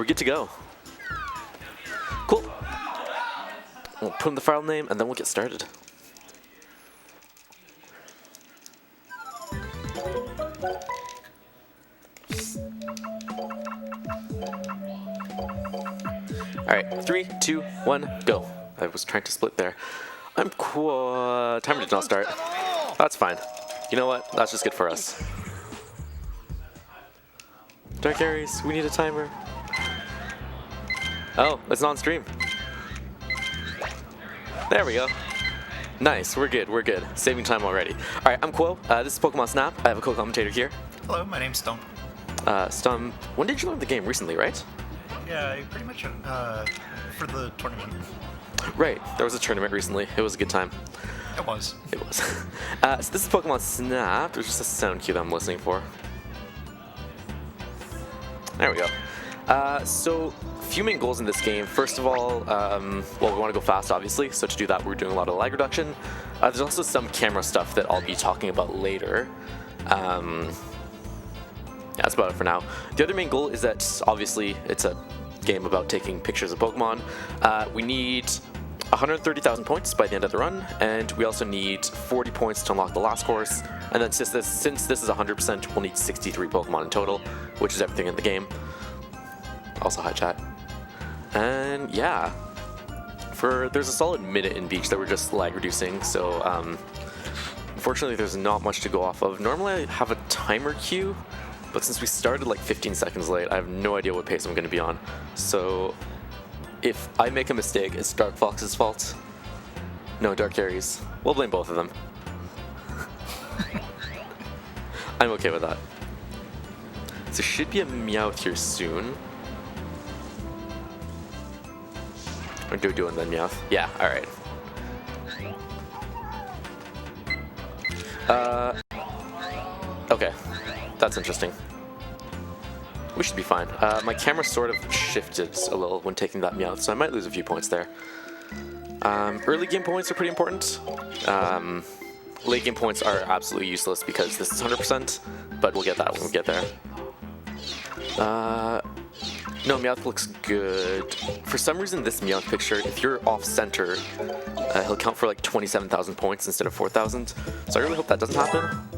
We're good to go. Cool. We'll put in the file name and then we'll get started. Alright, 3, 2, 1, go. I was trying to split there. Timer did not start. That's fine. You know what? That's just good for us. Dark Aries, we need a timer. Oh, it's not on stream. There we go. Nice, we're good, we're good. Saving time already. Alright, I'm Quo. This is Pokemon Snap. I have a co-commentator here. Hello, my name's Stump. Stump, when did you learn the game? Recently, right? Yeah, pretty much for the tournament. Right, there was a tournament recently. It was a good time. It was. It was. So this is Pokemon Snap. There's just a sound cue that I'm listening for. There we go. So, few main goals in this game. First of all, well, we want to go fast, obviously. So to do that, we're doing a lot of lag reduction. There's also some camera stuff that I'll be talking about later. Yeah, that's about it for now. The other main goal is that, obviously, it's a game about taking pictures of Pokemon. We need 130,000 points by the end of the run, and we also need 40 points to unlock the last course. And then since this is 100%, we'll need 63 Pokemon in total, which is everything in the game. Also, hi chat. And yeah, there's a solid minute in Beach that we're just lag reducing, so unfortunately there's not much to go off of. Normally I have a timer queue, but since we started like 15 seconds late, I have no idea what pace I'm going to be on. So if I make a mistake, it's Dark Fox's fault. No, Dark Aries. We'll blame both of them. I'm okay with that. So there should be a Meowth here soon. Or do we do it then Meowth? Yeah, alright. Okay. That's interesting. We should be fine. My camera sort of shifted a little when taking that Meowth, so I might lose a few points there. Early game points are pretty important. Late game points are absolutely useless because this is 100%, but we'll get that when we get there. No, Meowth looks good. For some reason, this Meowth picture, if you're off-center, he'll count for like 27,000 points instead of 4,000. So I really hope that doesn't happen.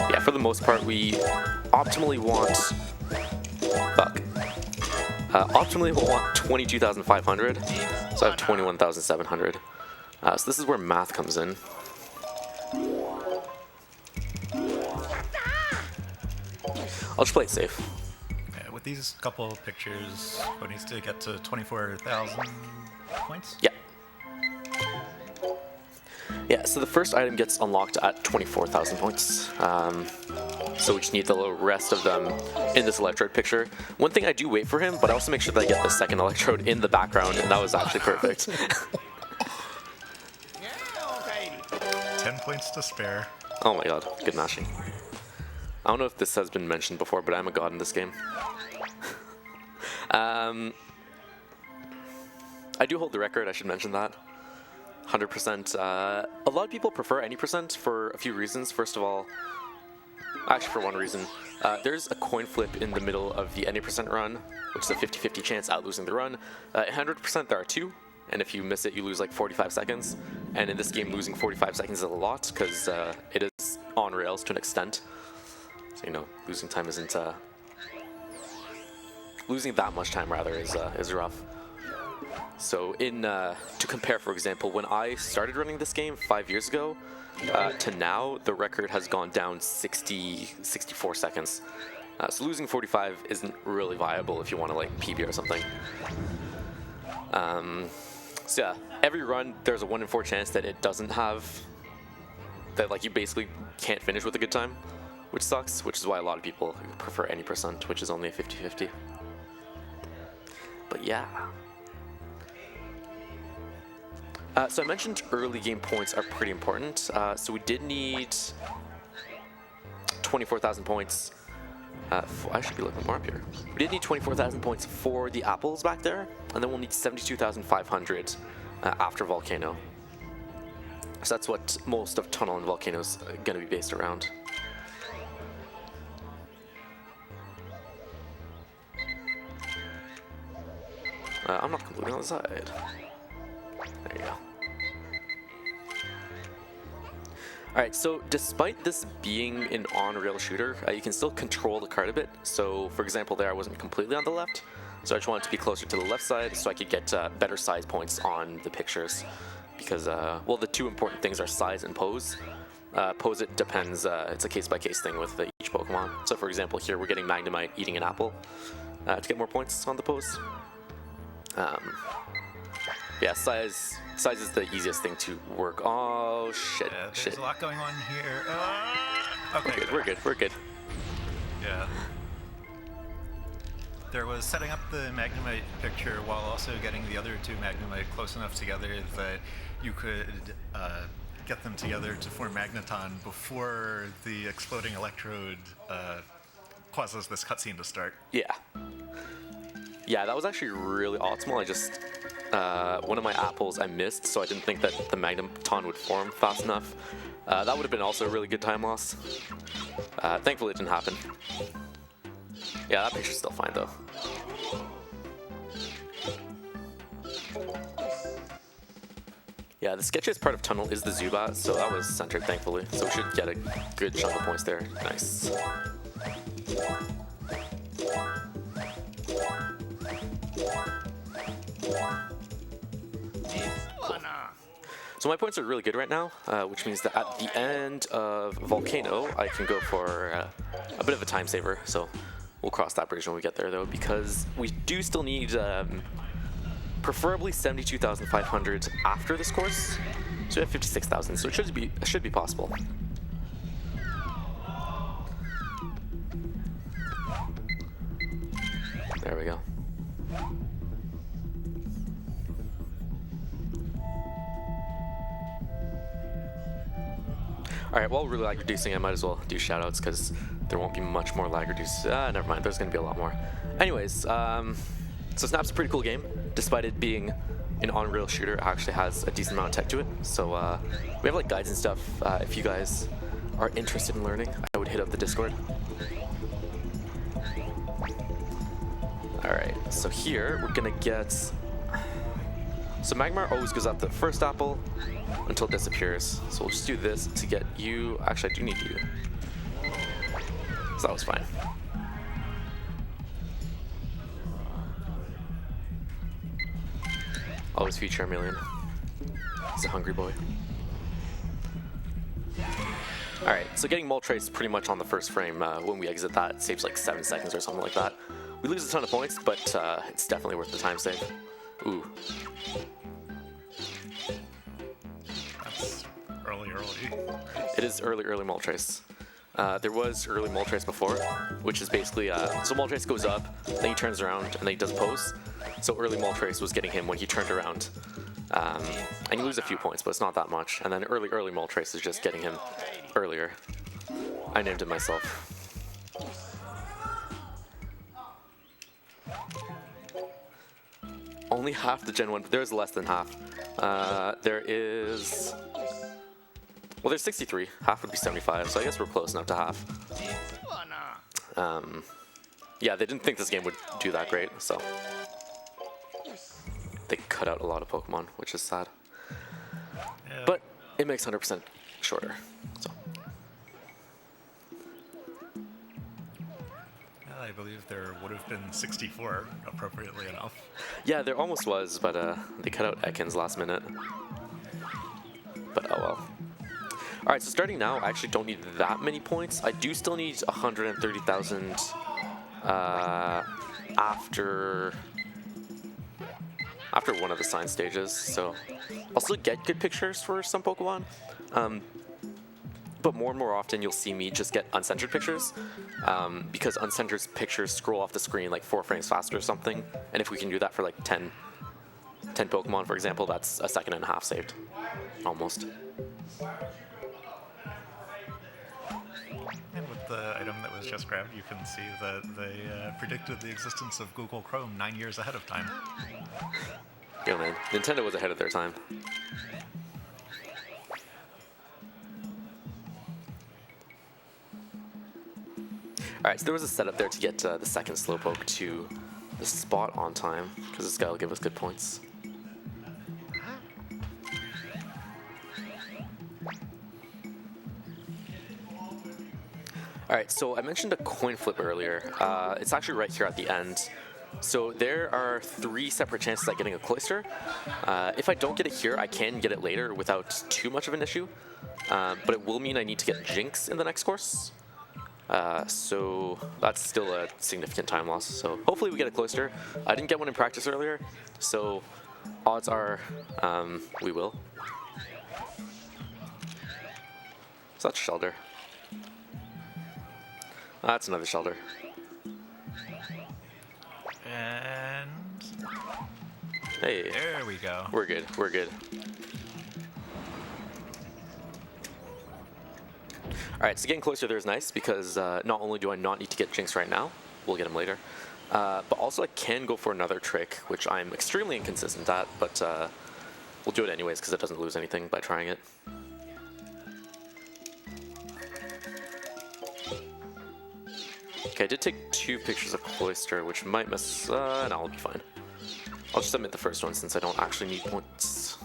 Yeah, for the most part, we optimally want... optimally we'll want 22,500. So I have 21,700. So this is where math comes in. I'll just play it safe. Yeah, with these couple pictures, what needs to get to 24,000 points? Yeah. Yeah, so the first item gets unlocked at 24,000 points. So we just need the rest of them in this Electrode picture. One thing I do wait for him, but I also make sure that I get the second Electrode in the background, and that was actually perfect. 10 points to spare. Oh my god, good mashing. I don't know if this has been mentioned before, but I'm a god in this game. I do hold the record, I should mention that. 100%. A lot of people prefer any percent for a few reasons. First of all, actually for one reason, there's a coin flip in the middle of the any percent run, which is a 50-50 chance at losing the run. 100% there are two, and if you miss it, you lose like 45 seconds. And in this game, losing 45 seconds is a lot, because it is on rails to an extent. So, you know, losing time isn't... losing that much time, rather, is rough. So to compare, for example, when I started running this game 5 years ago, to now, the record has gone down 64 seconds. So losing 45 isn't really viable if you want to like PB or something. So yeah, every run there's a 1 in 4 chance that it doesn't have, that like you basically can't finish with a good time, which sucks, which is why a lot of people prefer any percent, which is only a 50-50. But yeah. So I mentioned early game points are pretty important. So we did need 24,000 points. I should be looking more up here. We did need 24,000 points for the apples back there, and then we'll need 72,500 after Volcano. So that's what most of Tunnel and Volcano is going to be based around. I'm not completely on the side. There you go. Alright, so despite this being an on-rail shooter, you can still control the card a bit. So, for example, there I wasn't completely on the left, so I just wanted to be closer to the left side so I could get better size points on the pictures. Because, well, the two important things are size and pose. Pose, it depends, it's a case-by-case thing with each Pokemon. So, for example, here we're getting Magnemite eating an apple to get more points on the pose. Yeah, size is the easiest thing to work. Oh shit! Yeah, there's shit. a lot going on here. Okay, We're good. Yeah. There was setting up the Magnemite picture while also getting the other two Magnemite close enough together that you could get them together to form Magneton before the exploding electrode causes this cutscene to start. Yeah. Yeah, that was actually really optimal. I just one of my apples I missed, so I didn't think that the Magneton would form fast enough. That would have been also a really good time loss. Thankfully, it didn't happen. Yeah, that picture's still fine though. Yeah, the sketchiest part of Tunnel is the Zubat, so that was centered thankfully. So we should get a good chunk of points there. Nice. So my points are really good right now, which means that at the end of Volcano, I can go for a bit of a time saver. So we'll cross that bridge when we get there, though, because we do still need preferably 72,500 after this course. So we have 56,000, so it should be possible. There we go. Alright, while we're lag reducing, I might as well do shoutouts because there won't be much more lag reduce. Never mind, there's going to be a lot more. Anyways, so Snap's a pretty cool game. Despite it being an on-rail shooter, it actually has a decent amount of tech to it. So we have like guides and stuff. If you guys are interested in learning, I would hit up the Discord. Alright, so here we're going to get... So Magmar always goes out the first apple until it disappears. So we'll just do this to get you. Actually, I do need you. So that was fine. Always feature Charmeleon. He's a hungry boy. Alright, so getting Moltres pretty much on the first frame when we exit that saves like 7 seconds or something like that. We lose a ton of points, but it's definitely worth the time save. Ooh. That's early. It is early Moltres. There was early Moltres before, which is basically, so Moltres goes up, then he turns around, and then he does pose. So early Moltres was getting him when he turned around. And you lose a few points, but it's not that much. And then early Moltres is just getting him earlier. I named it myself. Only half the Gen 1, there's less than half. There is... Well, there's 63. Half would be 75, so I guess we're close enough to half. Yeah, they didn't think this game would do that great, so... They cut out a lot of Pokemon, which is sad. Yeah. But it makes 100% shorter, so... I believe there would have been 64, appropriately enough. Yeah, there almost was, but they cut out Ekans last minute. But oh well. Alright, so starting now, I actually don't need that many points. I do still need 130,000 after one of the sign stages, so I'll still get good pictures for some Pokemon. But more and more often you'll see me just get uncensored pictures because uncensored pictures scroll off the screen like 4 frames faster or something, and if we can do that for like 10 Pokemon, for example, that's a second and a half saved, almost. And with the item that was just grabbed, you can see that they predicted the existence of Google Chrome 9 years ahead of time. Yeah, man, Nintendo was ahead of their time. Alright, so there was a setup there to get the second Slowpoke to the spot on time, because this guy will give us good points. Alright, so I mentioned a coin flip earlier. It's actually right here at the end. So there are 3 separate chances at getting a cloister. If I don't get it here, I can get it later without too much of an issue. But it will mean I need to get Jinx in the next course. So that's still a significant time loss. So hopefully we get a cloister. I didn't get one in practice earlier, so odds are we will. So that's Shellder. That's another Shellder. And Hey, there we go. we're good, we're good. Alright, so getting closer there is nice because not only do I not need to get Jinx right now, we'll get him later, but also I can go for another trick, which I'm extremely inconsistent at, but we'll do it anyways because it doesn't lose anything by trying it. Okay, I did take 2 pictures of Cloister, which might mess... no, I'll be fine. I'll just submit the first one since I don't actually need points.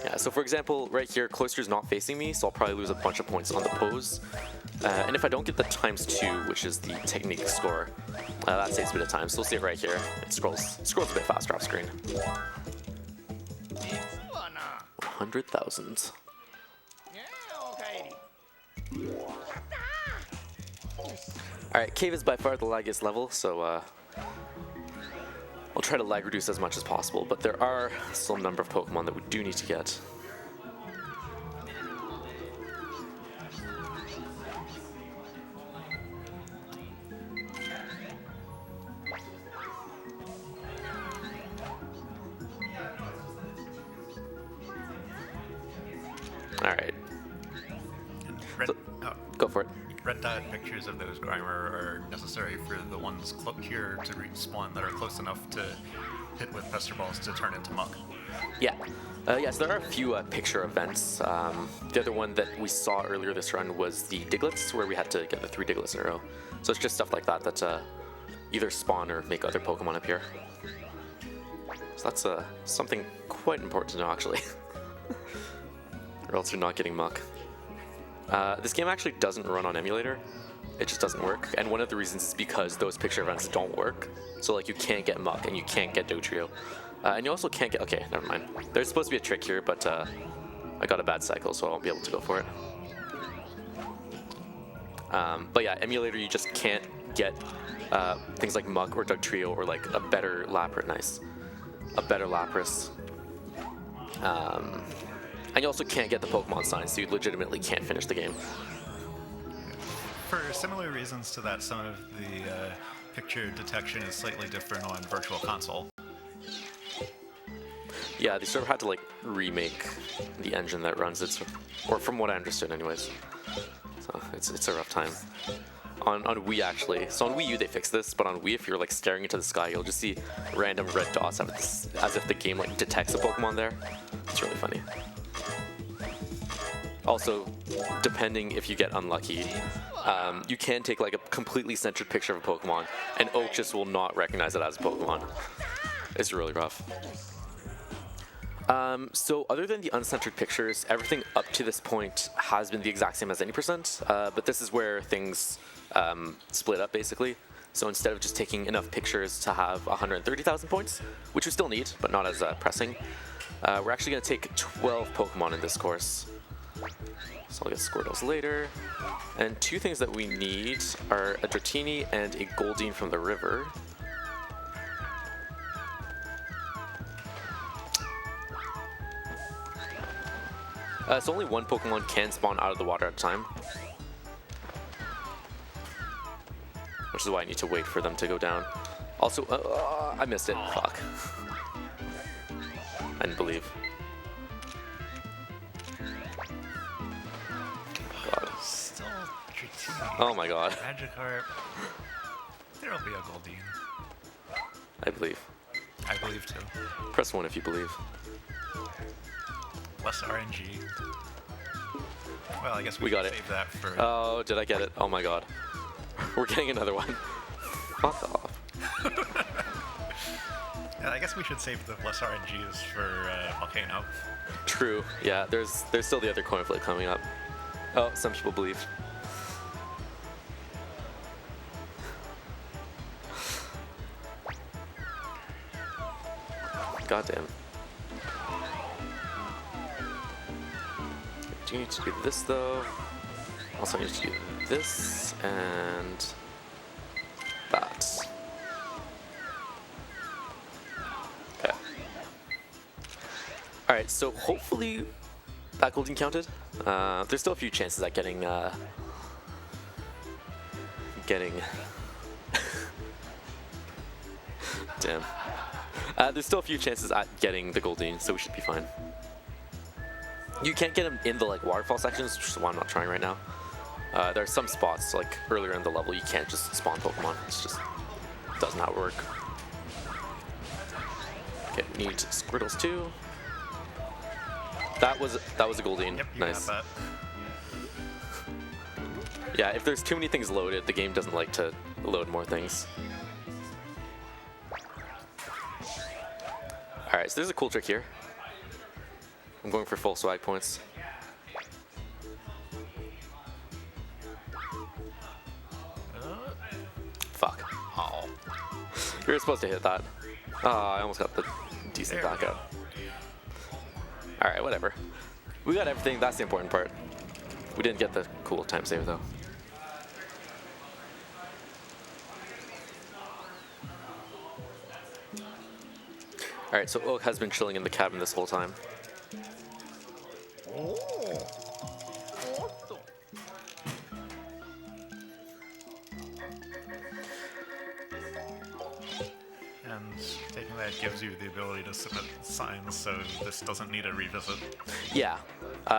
Yeah, so for example, right here, Cloister's not facing me, so I'll probably lose a bunch of points on the pose. And if I don't get the ×2, which is the technique score, that saves a bit of time. So we'll see it right here. It scrolls a bit faster off screen. 100,000. Alright, Cave is by far the laggiest level, so I'll try to lag reduce as much as possible, but there are still a number of Pokemon that we do need to get. Alright. Go for it. Red dot pictures of those Grimer are necessary for the ones here to respawn that are close enough to hit with Pester Balls to turn into Muck. Yeah. Yes, there are a few picture events. The other one that we saw earlier this run was the Diglets, where we had to get the 3 Diglets in a row. So it's just stuff like that that either spawn or make other Pokemon appear. So that's something quite important to know, actually. Or else you're not getting Muck. This game actually doesn't run on emulator. It just doesn't work, and one of the reasons is because those picture events don't work. So like you can't get Muck and you can't get Dodrio. And you also can't get, okay, never mind. There's supposed to be a trick here, but I got a bad cycle, so I won't be able to go for it. But yeah, emulator, you just can't get things like Muck or Dugtrio or like a better Lapras, a better Lapras. And you also can't get the Pokemon signs, so you legitimately can't finish the game. For similar reasons to that, some of the picture detection is slightly different on Virtual Console. Yeah, they sort of had to like remake the engine that runs it, or from what I understood anyways. So it's a rough time. On Wii actually, so on Wii U they fixed this, but on Wii if you're like staring into the sky, you'll just see random red dots as if the game like detects a Pokemon there. It's really funny. Also, depending if you get unlucky, you can take like a completely centered picture of a Pokemon, and Oak just will not recognize it as a Pokemon. It's really rough. So other than the uncentered pictures, everything up to this point has been the exact same as any %, but this is where things split up basically. So instead of just taking enough pictures to have 130,000 points, which we still need, but not as pressing, we're actually going to take 12 Pokemon in this course. So I'll get Squirtles later. And 2 things that we need are a Dratini and a Goldeen from the river. So only 1 Pokemon can spawn out of the water at a time. Which is why I need to wait for them to go down. Also, I missed it. Fuck. I didn't believe. God. Still Dratini. Oh my god. Magikarp. There'll be a Goldeen. I believe. I believe too. Press 1 if you believe. Less RNG. Well, I guess We got can it. save that for... Oh, did I get it? Oh my god. We're getting another one. Fuck off. I guess we should save the plus RNGs for Volcano. True. Yeah, there's still the other coin flip coming up. Oh, some people believe. Goddamn. Do you need to do this though? Also need to do this and that. Okay. Alright, so hopefully that Goldeen counted. There's still a few chances at getting damn. There's still a few chances at getting the Goldeen, so we should be fine. You can't get them in the like waterfall sections, which is why I'm not trying right now. There are some spots like earlier in the level you can't just spawn Pokemon. It's just does not work. Okay, we need Squirtles too. That was a Goldeen. Yep, you nice. got that. Yeah, if there's too many things loaded, the game doesn't like to load more things. Alright, so there's a cool trick here. I'm going for full swag points. Fuck. Oh. You were supposed to hit that. Oh, I almost got the decent There we back up. Alright, whatever. We got everything, that's the important part. We didn't get the cool time save though. Alright, so Oak has been chilling in the cabin this whole time. And taking that gives you the ability to submit signs, so this doesn't need a revisit. Yeah.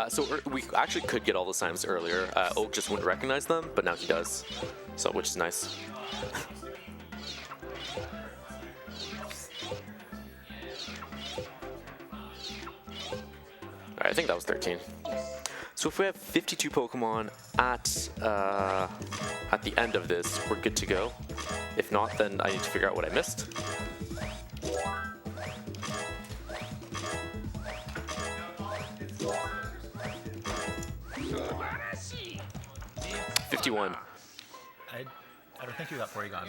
So we actually could get all the signs earlier. Oak just wouldn't recognize them, but now he does. So, which is nice. Alright, I think that was 13. So if we have 52 Pokemon at the end of this, we're good to go. If not, then I need to figure out what I missed. $51. I don't think you got Porygon.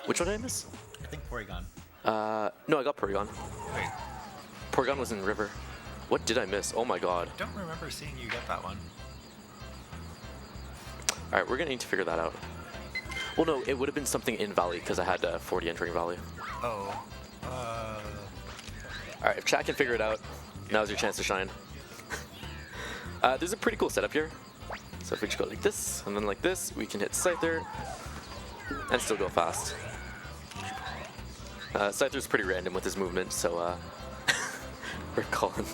Which one did I miss? I think Porygon. No, I got Porygon. Wait, Porygon was in River. What did I miss? Oh my god. I don't remember seeing you get that one. Alright, we're gonna need to figure that out. Well, no, it would have been something in Valley because I had 40 entering Valley. Oh. Alright, if chat can figure it out, now's your chance to shine. There's a pretty cool setup here. So if we just go like this, and then like this, we can hit Scyther, and still go fast. Scyther's pretty random with his movement, so we're calling.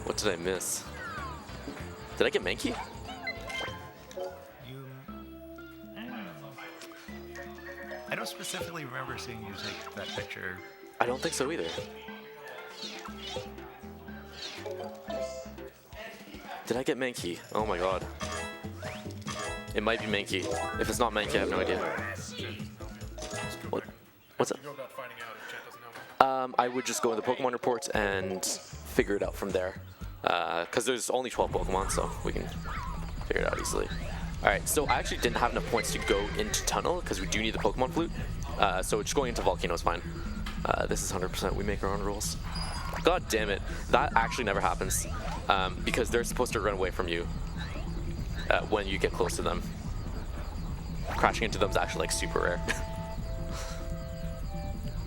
What did I miss? Did I get Mankey? I don't specifically remember seeing you take that picture. I don't think so either. Did I get Mankey? Oh my god. It might be Mankey. If it's not Mankey, I have no idea. What? What's up? I would just go in the Pokemon report and figure it out from there. Because there's only 12 Pokemon, so we can figure it out easily. Alright, so I actually didn't have enough points to go into Tunnel, because we do need the Pokemon Flute. So just going into Volcano is fine. This is 100%, we make our own rules. God damn it, that actually never happens. Because they're supposed to run away from you when you get close to them. Crashing into them is actually like super rare.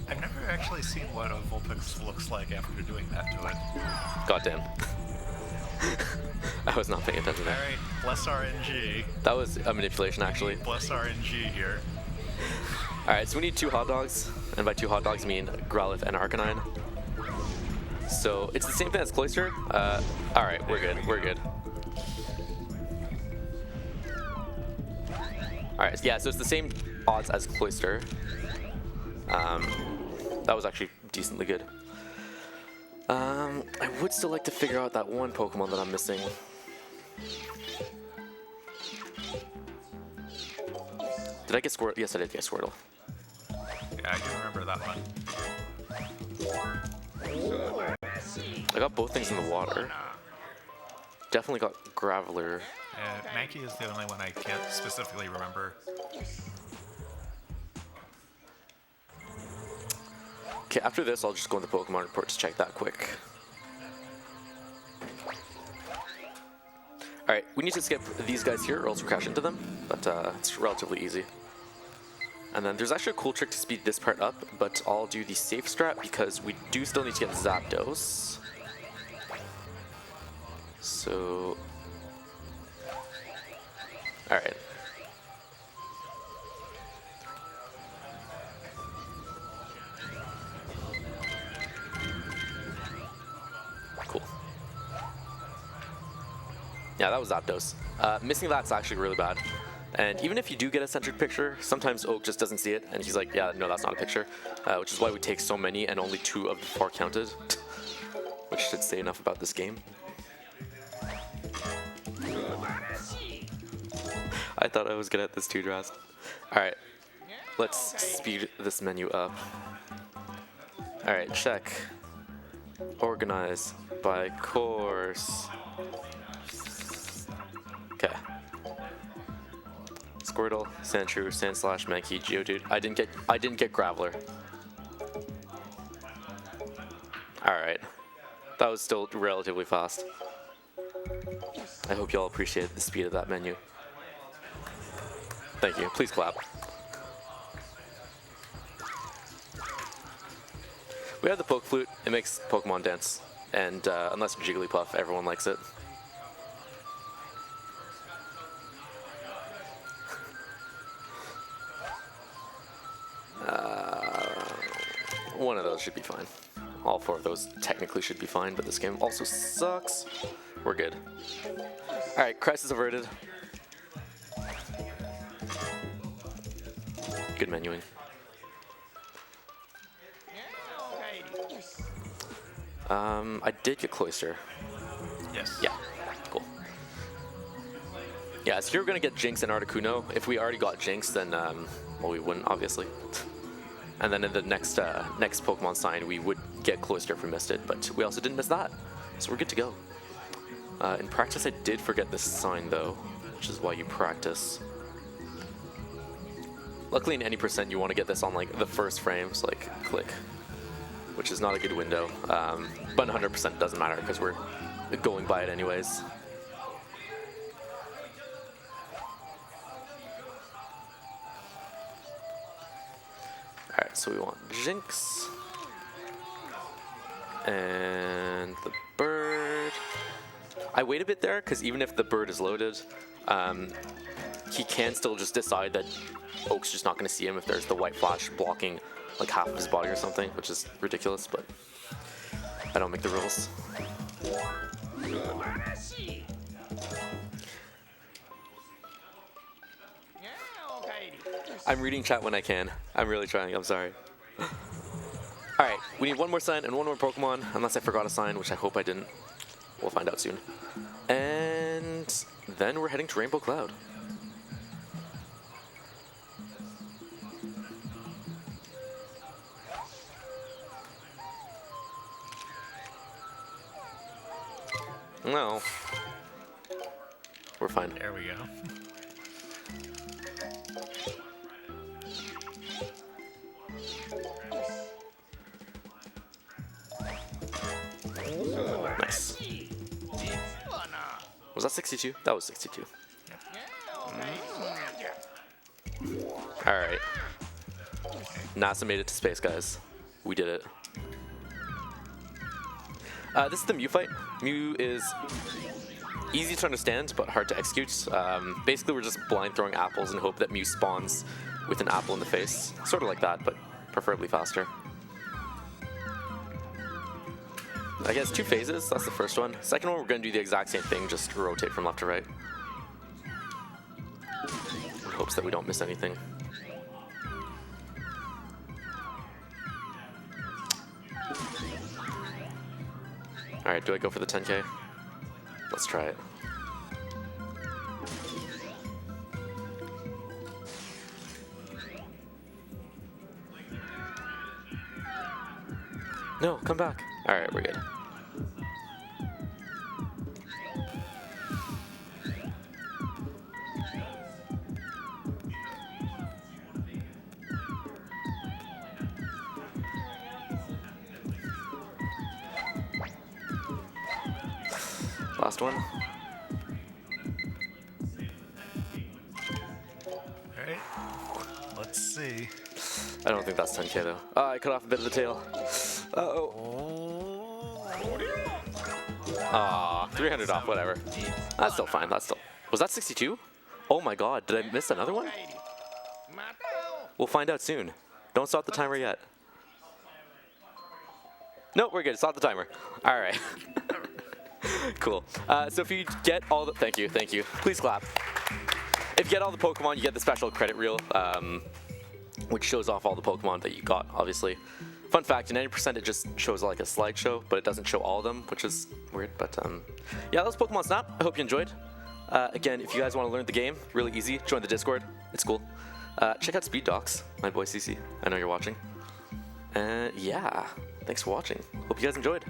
I've never actually seen what a Vulpix looks like after doing that to it. God damn. I was not paying attention there. Alright, bless RNG. That was a manipulation actually. Bless RNG here. Alright, so we need 2 hot dogs, and by 2 hot dogs I mean Growlithe and Arcanine. So it's the same thing as Cloyster. Alright, we're good, we're good. Alright, yeah, so it's the same odds as Cloyster. That was actually decently good. I would still like to figure out that one Pokemon that I'm missing. Did I get Squirtle? Yes, I did get Squirtle. Yeah, I do remember that one. I got both things in the water. Definitely got Graveler. Mankey is the only one I can't specifically remember. Okay, after this, I'll just go in the Pokemon report to check that quick. Alright, we need to skip these guys here or else we crash into them, but it's relatively easy. And then there's actually a cool trick to speed this part up, but I'll do the safe strat because we do still need to get Zapdos. So... Alright. Cool. Yeah, that was Zapdos. Missing that's actually really bad. And even if you do get a centered picture, sometimes Oak just doesn't see it, and he's like, yeah, no, that's not a picture. Which is why we take so many and only 2 of the 4 counted. Which should say enough about this game. I thought I was good at this too, Drast. Alright, let's speed this menu up. Alright, check. Organize by course. Okay. Squirtle, Sandshrew, Sandslash, Mankey, Geodude. I didn't get Graveler. Alright. That was still relatively fast. I hope y'all appreciated the speed of that menu. Thank you. Please clap. We have the Poke Flute. It makes Pokemon dance. And unless Jigglypuff, everyone likes it. One of those should be fine. All 4 of those technically should be fine, but this game also sucks. We're good. Alright, crisis averted. Good menuing. I did get Cloyster. Yes. Yeah, cool. Yeah, so here we're gonna get Jinx and Articuno. If we already got Jinx, then, well, we wouldn't, obviously. And then in the next Pokemon sign, we would get Cloyster if we missed it, but we also didn't miss that. So we're good to go. In practice, I did forget this sign, though, which is why you practice. Luckily, in any percent, you want to get this on, like, the first frames, like, click. Which is not a good window, but 100% doesn't matter because we're going by it anyways. Alright, so we want Jinx. And the bird. I wait a bit there because even if the bird is loaded, he can still just decide that Oak's just not going to see him if there's the white flash blocking like half of his body or something, which is ridiculous, but I don't make the rules. I'm reading chat when I can. I'm really trying, I'm sorry. Alright, we need one more sign and one more Pokemon, unless I forgot a sign, which I hope I didn't. We'll find out soon. And then we're heading to Rainbow Cloud. No. We're fine. There we go. Nice. Was that 62? That was 62. Alright. NASA made it to space, guys. We did it. This is the Mew fight. Mew is easy to understand, but hard to execute. Basically, we're just blind throwing apples and hope that Mew spawns with an apple in the face. Sort of like that, but preferably faster. I guess 2 phases, that's the first one. Second one, we're going to do the exact same thing, just rotate from left to right. In hopes that we don't miss anything. All right, do I go for the 10K? Let's try it. No, come back. All right, we're good. Last one. Alright, let's see. I don't think that's 10K though. I cut off a bit of the tail. Uh-oh. Aw, 300 off, whatever. That's still fine, that's still... Was that 62? Oh my god, did I miss another one? We'll find out soon. Don't stop the timer yet. Nope, we're good, stop the timer. Alright. Cool. So if you get all the... Thank you. Please clap. If you get all the Pokemon, you get the special credit reel, which shows off all the Pokemon that you got, obviously. Fun fact, in 90% it just shows like a slideshow, but it doesn't show all of them, which is weird. But yeah, that was Pokemon Snap. I hope you enjoyed. Again, if you guys want to learn the game, really easy, join the Discord. It's cool. Check out Speed Docs, my boy CC. I know you're watching. Yeah, thanks for watching. Hope you guys enjoyed.